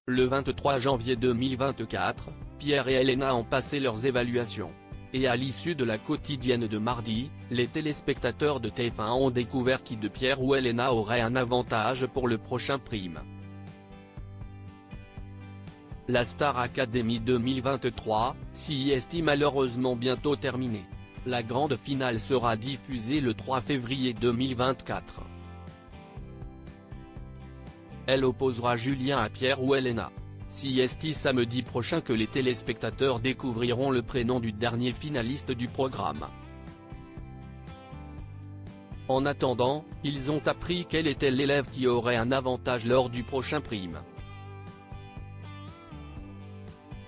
Le 23 janvier 2024, Pierre et Elena ont passé leurs évaluations. Et à l'issue de la quotidienne de mardi, les téléspectateurs de TF1 ont découvert qui de Pierre ou Elena aurait un avantage pour le prochain prime. La Star Academy 2023, CIST malheureusement bientôt terminée. La grande finale sera diffusée le 3 février 2024. Elle opposera Julien à Pierre ou Elena. CIST samedi prochain que les téléspectateurs découvriront le prénom du dernier finaliste du programme. En attendant, ils ont appris quel était l'élève qui aurait un avantage lors du prochain prime.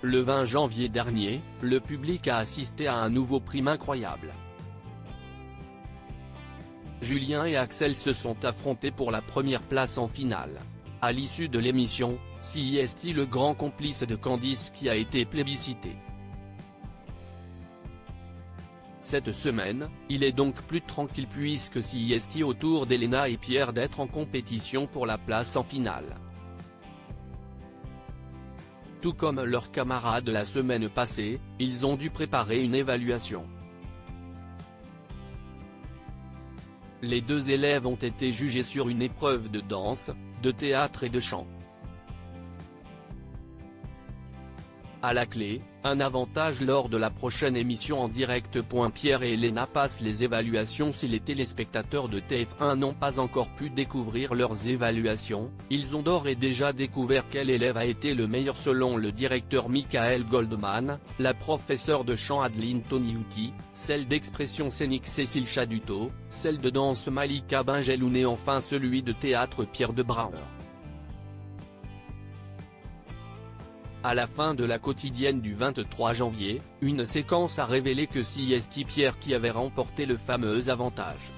Le 20 janvier dernier, le public a assisté à un nouveau prime incroyable. Julien et Axel se sont affrontés pour la première place en finale. À l'issue de l'émission, CIST le grand complice de Candice qui a été plébiscité. Cette semaine, il est donc plus tranquille puisque CIST autour d'Elena et Pierre d'être en compétition pour la place en finale. Tout comme leurs camarades la semaine passée, ils ont dû préparer une évaluation. Les deux élèves ont été jugés sur une épreuve de danse, de théâtre et de chant. À la clé, un avantage lors de la prochaine émission en direct. Pierre et Elena passent les évaluations. Si les téléspectateurs de TF1 n'ont pas encore pu découvrir leurs évaluations, ils ont d'ores et déjà découvert quel élève a été le meilleur selon le directeur Michael Goldman, la professeure de chant Adeline Toniuti, celle d'expression scénique Cécile Chaduto, celle de danse Malika Benjeloun et enfin celui de théâtre Pierre de Brouwer. À la fin de la quotidienne du 23 janvier, une séquence a révélé que CIST Pierre qui avait remporté le fameux avantage.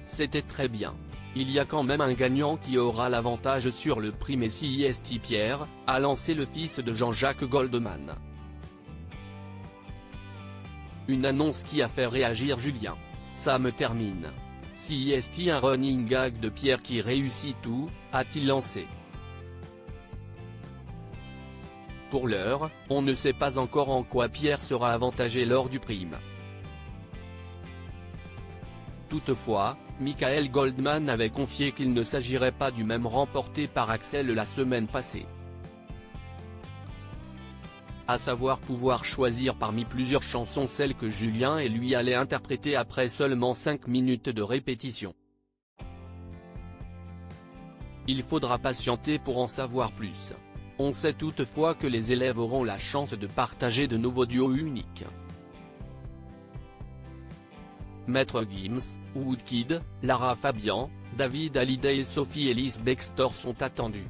C'était très bien. Il y a quand même un gagnant qui aura l'avantage sur le prime et CIST Pierre, a lancé le fils de Jean-Jacques Goldman. Une annonce qui a fait réagir Julien. Ça me termine. CIST un running gag de Pierre qui réussit tout, a-t-il lancé. Pour l'heure, on ne sait pas encore en quoi Pierre sera avantagé lors du prime. Toutefois, Michael Goldman avait confié qu'il ne s'agirait pas du même remporté par Axel la semaine passée. À savoir pouvoir choisir parmi plusieurs chansons celle que Julien et lui allaient interpréter après seulement 5 minutes de répétition. Il faudra patienter pour en savoir plus. On sait toutefois que les élèves auront la chance de partager de nouveaux duos uniques. Maître Gims, Woodkid, Lara Fabian, David Hallyday et Sophie Ellis Bextor sont attendus.